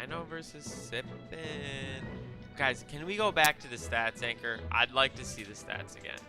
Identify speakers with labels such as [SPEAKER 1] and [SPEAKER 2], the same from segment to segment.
[SPEAKER 1] Dino versus Sippin. Guys, can we go back to the stats anchor? I'd like to see the stats again.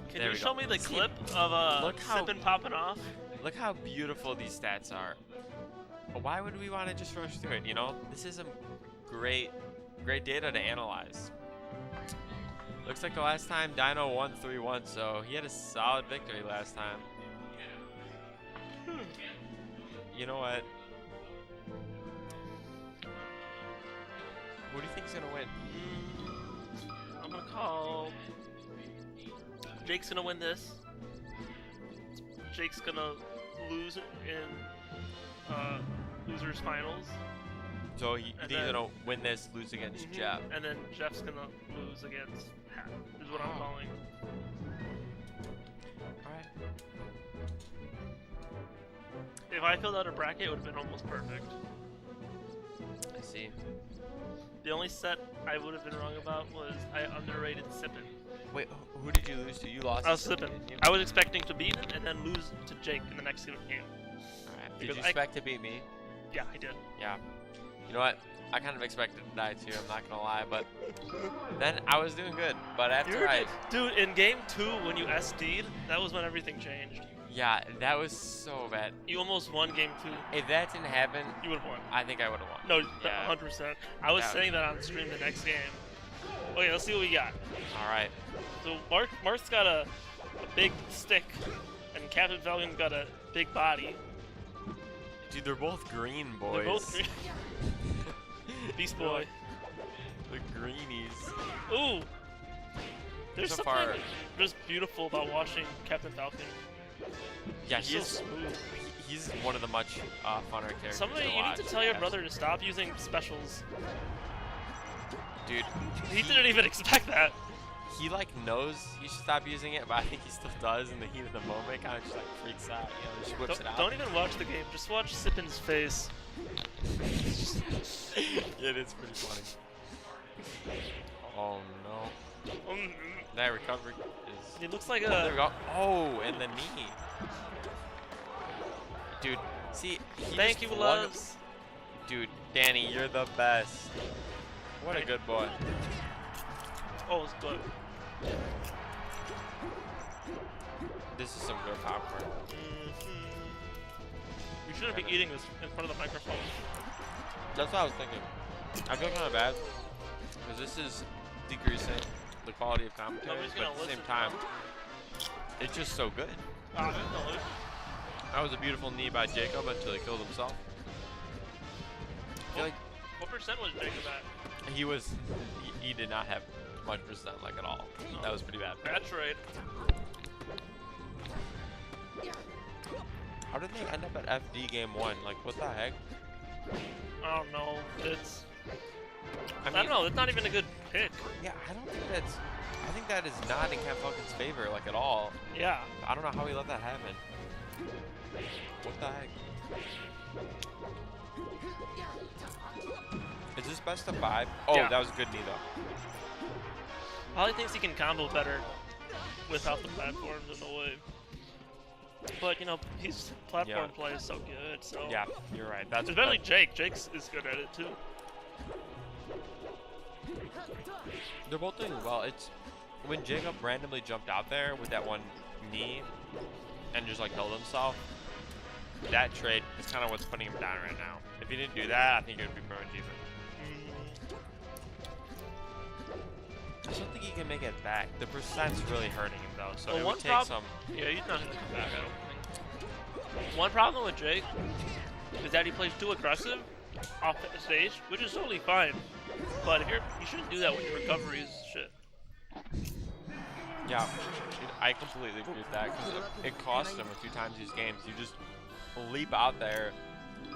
[SPEAKER 2] Can you show me the clip of Sippin popping off?
[SPEAKER 1] Look how beautiful these stats are. Why would we want to just rush through it? You know, this is some great data to analyze. Looks like the last time Dino won 3-1, so he had a solid victory last time. You know what? Who do you think is gonna win?
[SPEAKER 2] I'm gonna call. Jake's gonna win this. Jake's gonna lose in losers finals.
[SPEAKER 1] So you think he's gonna win this, lose against Jeff?
[SPEAKER 2] And then Jeff's gonna lose against Hat, is what I'm calling.
[SPEAKER 1] Alright.
[SPEAKER 2] If I filled out a bracket, it would have been almost perfect.
[SPEAKER 1] I see.
[SPEAKER 2] The only set I would have been wrong about was I underrated Sippin.
[SPEAKER 1] Wait, who did you lose to? You lost.
[SPEAKER 2] I was Sippin. I was expecting to beat him and then lose to Jake in the next game.
[SPEAKER 1] Alright. Did you expect to beat me?
[SPEAKER 2] Yeah, I did.
[SPEAKER 1] Yeah. You know what? I kind of expected to die too, I'm not gonna lie, but then I was doing good. But after
[SPEAKER 2] Dude, in game 2 when you SD'd, that was when everything changed.
[SPEAKER 1] Yeah, that was so bad.
[SPEAKER 2] You almost won game 2.
[SPEAKER 1] If that didn't happen,
[SPEAKER 2] you would have won.
[SPEAKER 1] I think I would have won.
[SPEAKER 2] No, yeah. 100%. I was saying that on stream the next game. Okay, let's see what we got.
[SPEAKER 1] Alright.
[SPEAKER 2] So Marth's got a big stick, and Captain Falcon's got a big body.
[SPEAKER 1] Dude, they're both green boys.
[SPEAKER 2] They're both green. Beast boy.
[SPEAKER 1] The greenies.
[SPEAKER 2] Ooh! There's something just beautiful about watching Captain Falcon.
[SPEAKER 1] Yeah,
[SPEAKER 2] he's so smooth.
[SPEAKER 1] He's one of the much funner characters.
[SPEAKER 2] You need to tell your brother to stop using specials.
[SPEAKER 1] Dude.
[SPEAKER 2] He didn't even expect that.
[SPEAKER 1] He like knows he should stop using it, but I think he still does in the heat of the moment. Kind of just like freaks out, you know, just whips it out.
[SPEAKER 2] Don't even watch the game. Just watch Sippin's face.
[SPEAKER 1] Yeah, it's pretty funny. Oh no. That recovery is.
[SPEAKER 2] It looks like a.
[SPEAKER 1] There we go. Oh, and the knee. Dude, see.
[SPEAKER 2] Thank you, loves.
[SPEAKER 1] Dude, Danny, you're the best. What a good boy.
[SPEAKER 2] Oh, it's good.
[SPEAKER 1] This is some good popcorn.
[SPEAKER 2] We shouldn't be eating this in front of the microphone.
[SPEAKER 1] That's what I was thinking. I feel kind of bad because this is decreasing the quality of commentary, but at the same time, it's just so good. That was a beautiful knee by Jacob until he killed himself. I feel like
[SPEAKER 2] what percent was Jacob at?
[SPEAKER 1] He did not have much percent, like, at all. No. That was pretty bad.
[SPEAKER 2] That's right.
[SPEAKER 1] How did they end up at FD game 1? Like, what the heck?
[SPEAKER 2] I don't know. I don't know. It's not even a good pick.
[SPEAKER 1] Yeah, I don't think that's. I think that is not in Cam Falcon's favor, like, at all.
[SPEAKER 2] Yeah.
[SPEAKER 1] I don't know how he let that happen. What the heck? Is this best of 5? Oh, yeah. That was a good knee, though.
[SPEAKER 2] Probably thinks he can combo better without the platforms in the way. But, you know, his platform play is so good, so...
[SPEAKER 1] Yeah, you're right. That's
[SPEAKER 2] especially Jake. Jake is good at it, too.
[SPEAKER 1] They're both doing well. It's... When Jacob randomly jumped out there with that one knee and just, like, killed himself, that trade is kind of what's putting him down right now. If he didn't do that, I think it would be pretty much even. I don't think he can make it back. The percent's really hurting him, though, so it would take some...
[SPEAKER 2] Yeah, he's not going to come back, I don't think. One problem with Jake is that he plays too aggressive off the stage, which is totally fine. But you shouldn't do that when your recovery is shit.
[SPEAKER 1] Yeah, I completely agree with that, because it cost him a few times these games. You just leap out there,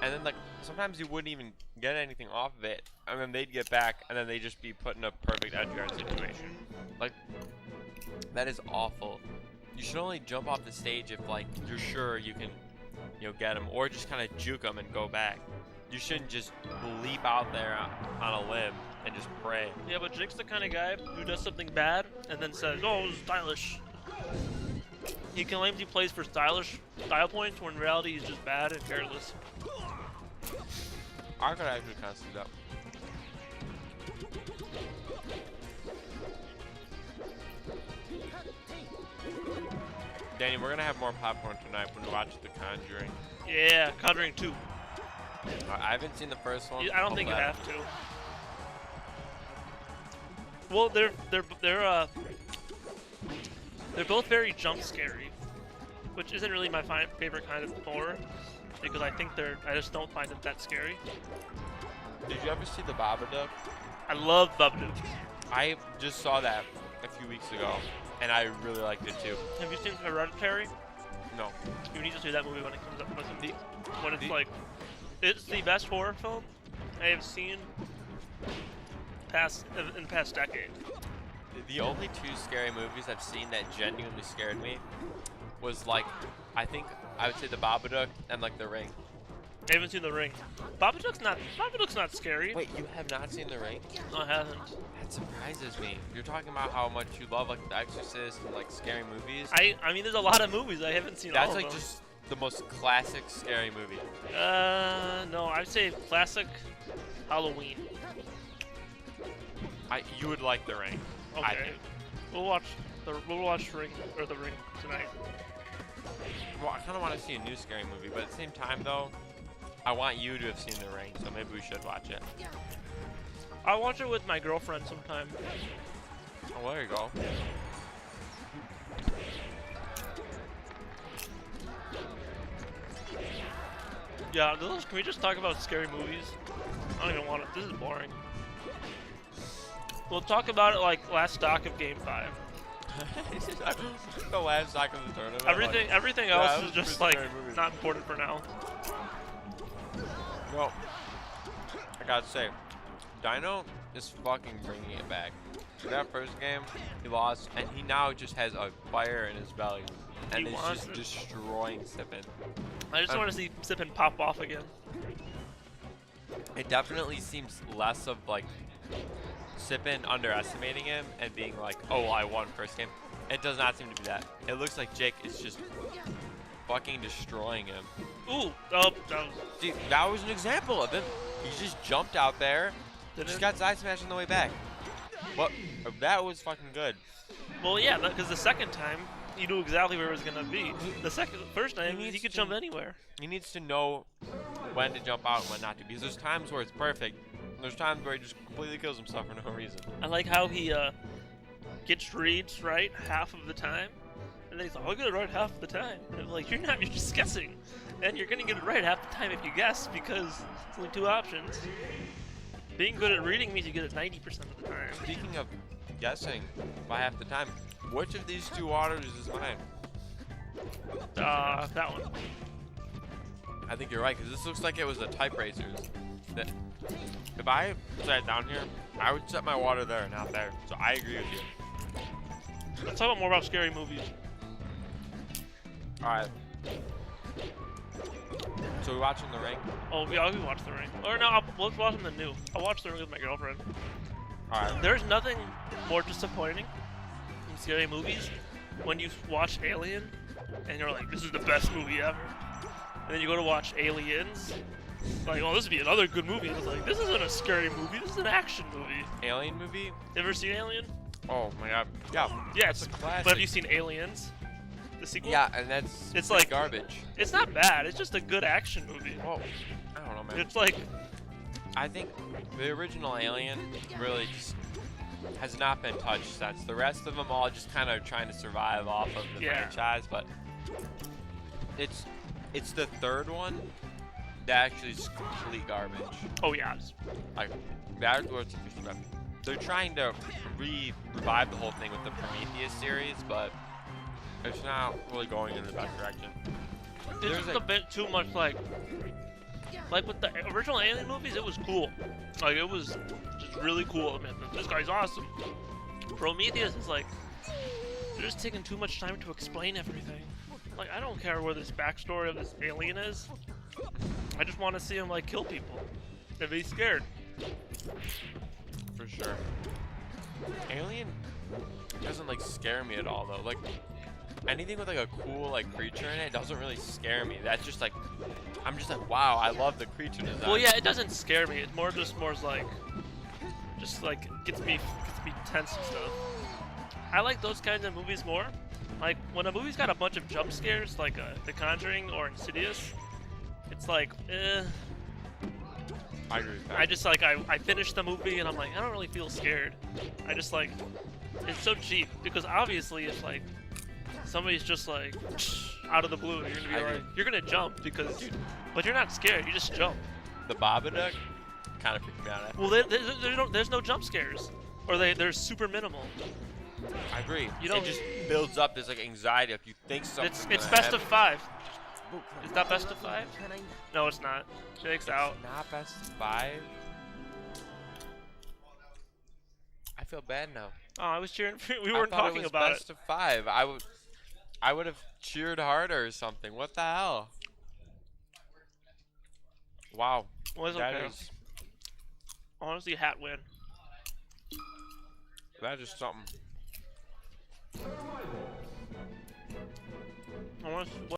[SPEAKER 1] and then, like, sometimes you wouldn't even get anything off of it, and then they'd get back, and then they'd just be put in a perfect edge guard situation. Like, that is awful. You should only jump off the stage if, like, you're sure you can, you know, get him, or just kind of juke him and go back. You shouldn't just leap out there on a limb and just pray.
[SPEAKER 2] Yeah, but Jake's the kind of guy who does something bad and then says, "Oh, it was stylish." He claims he plays for style points, when in reality he's just bad and careless.
[SPEAKER 1] I could actually kind of see that. Danny, we're gonna have more popcorn tonight when we watch The Conjuring.
[SPEAKER 2] Yeah, Conjuring 2.
[SPEAKER 1] I haven't seen the first one.
[SPEAKER 2] I don't think you have to. Well, they're both very jump scary, which isn't really my favorite kind of horror, because I just don't find it that scary.
[SPEAKER 1] Did you ever see The Babadook?
[SPEAKER 2] I love Babadook.
[SPEAKER 1] I just saw that a few weeks ago, and I really liked it too.
[SPEAKER 2] Have you seen Hereditary?
[SPEAKER 1] No.
[SPEAKER 2] You need to see that movie when it comes up. When it's like, it's the best horror film I have seen in the past decade.
[SPEAKER 1] The only two scary movies I've seen that genuinely scared me was like, I think I would say The Babadook and like The Ring.
[SPEAKER 2] I haven't seen The Ring. Babadook's not scary.
[SPEAKER 1] Wait, you have not seen The Ring?
[SPEAKER 2] No, I haven't.
[SPEAKER 1] That surprises me. You're talking about how much you love like The Exorcist and like scary movies.
[SPEAKER 2] I mean, there's a lot of movies I haven't seen.
[SPEAKER 1] That's
[SPEAKER 2] all
[SPEAKER 1] like
[SPEAKER 2] of them.
[SPEAKER 1] just the most classic scary movie.
[SPEAKER 2] No, I'd say classic Halloween.
[SPEAKER 1] You would like The Ring.
[SPEAKER 2] Okay.
[SPEAKER 1] I think.
[SPEAKER 2] We'll watch The Ring tonight.
[SPEAKER 1] Well, I kind of want to see a new scary movie, but at the same time though, I want you to have seen The Ring, so maybe we should watch it.
[SPEAKER 2] I'll watch it with my girlfriend sometime.
[SPEAKER 1] Oh, there you go.
[SPEAKER 2] Yeah, can we just talk about scary movies? I don't even want to. This is boring. We'll talk about it like last stock of Game 5.
[SPEAKER 1] The last stock of the tournament.
[SPEAKER 2] Everything else is just like not important for now.
[SPEAKER 1] Well, I gotta say, Dino is fucking bringing it back. That first game, he lost, and he now just has a fire in his belly, and is just destroying Sippin.
[SPEAKER 2] I just want to see Sippin pop off again.
[SPEAKER 1] It definitely seems less of like Sippin underestimating him and being like, oh, well, I won first game. It does not seem to be that. It looks like Jake is just fucking destroying him.
[SPEAKER 2] Ooh,
[SPEAKER 1] Dude, that was an example of it. He just jumped out there, just got side smashed on the way back. But that was fucking good.
[SPEAKER 2] Well, yeah, because the second time, he knew exactly where it was gonna be. First time, he could jump anywhere.
[SPEAKER 1] He needs to know when to jump out and when not to, because there's times where it's perfect, and there's times where he just completely kills himself for no reason.
[SPEAKER 2] I like how he gets reads right half of the time, and then he's like, I'll get it right half the time. And I'm like, you're just guessing. And you're gonna get it right half the time if you guess, because it's only two options. Being good at reading means you get it 90% of the time.
[SPEAKER 1] Speaking of guessing by half the time, which of these two waters is mine?
[SPEAKER 2] That one.
[SPEAKER 1] I think you're right, because this looks like it was a type racer's. If I sat down here, I would set my water there, not there. So I agree with you.
[SPEAKER 2] Let's talk more about scary movies.
[SPEAKER 1] Alright. So we're watching The Ring?
[SPEAKER 2] Oh, yeah, we watch The Ring. Or no, let's watch the new. I'll watch The Ring with my girlfriend.
[SPEAKER 1] Alright.
[SPEAKER 2] There's nothing more disappointing in scary movies when you watch Alien and you're like, this is the best movie ever. And then you go to watch Aliens, like, oh, this would be another good movie. And it's like, this isn't a scary movie, this is an action movie.
[SPEAKER 1] Alien movie?
[SPEAKER 2] Ever seen Alien?
[SPEAKER 1] Oh my god. Yeah.
[SPEAKER 2] Yeah, it's
[SPEAKER 1] a classic.
[SPEAKER 2] But have you seen Aliens? The sequel?
[SPEAKER 1] Yeah, and it's
[SPEAKER 2] like
[SPEAKER 1] garbage.
[SPEAKER 2] It's not bad, it's just a good action movie.
[SPEAKER 1] Well, I don't know, man.
[SPEAKER 2] It's like,
[SPEAKER 1] I think the original Alien really just has not been touched since. The rest of them all just kind of trying to survive off of the franchise, but it's the third one that actually is complete garbage.
[SPEAKER 2] oh yeah.
[SPEAKER 1] Like, that's what it's supposed to be. They're trying to revive the whole thing with the Prometheus series, but it's not really going in the best direction.
[SPEAKER 2] It's just a bit too much like with the original Alien movies, it was cool. Like, it was just really cool. I mean, this guy's awesome. Prometheus is like, they're just taking too much time to explain everything. Like, I don't care where this backstory of this alien is. I just want to see him, like, kill people and be scared.
[SPEAKER 1] For sure. Alien doesn't, like, scare me at all, though. Like, anything with, like, a cool, like, creature in it doesn't really scare me. That's just, like, I'm just like, wow, I love the creature design.
[SPEAKER 2] Well, yeah, it doesn't scare me. It's more like, gets me tense and stuff. I like those kinds of movies more. Like when a movie's got a bunch of jump scares, like The Conjuring or Insidious, it's like, eh.
[SPEAKER 1] I agree with that.
[SPEAKER 2] I just like I finish the movie and I'm like, I don't really feel scared. I just like, it's so cheap because obviously if like somebody's just like out of the blue, you're gonna be like, you're gonna jump because, but you're not scared. You just jump.
[SPEAKER 1] The Babadook kind of freaked me out.
[SPEAKER 2] Well, there's no jump scares, or they're super minimal.
[SPEAKER 1] I agree.
[SPEAKER 2] You don't.
[SPEAKER 1] It just builds up this like anxiety if you think something's
[SPEAKER 2] It's
[SPEAKER 1] gonna
[SPEAKER 2] best
[SPEAKER 1] happen.
[SPEAKER 2] of 5. Is that best of 5? No, it's not. Jake's out.
[SPEAKER 1] Not best of 5. I feel bad now.
[SPEAKER 2] Oh, I was cheering for. We weren't
[SPEAKER 1] I thought
[SPEAKER 2] talking
[SPEAKER 1] it was
[SPEAKER 2] about
[SPEAKER 1] best of 5. I would have cheered harder or something. What the hell? Wow.
[SPEAKER 2] Well, it's
[SPEAKER 1] That
[SPEAKER 2] okay.
[SPEAKER 1] is
[SPEAKER 2] Honestly, hat win.
[SPEAKER 1] that is something.
[SPEAKER 2] I want to.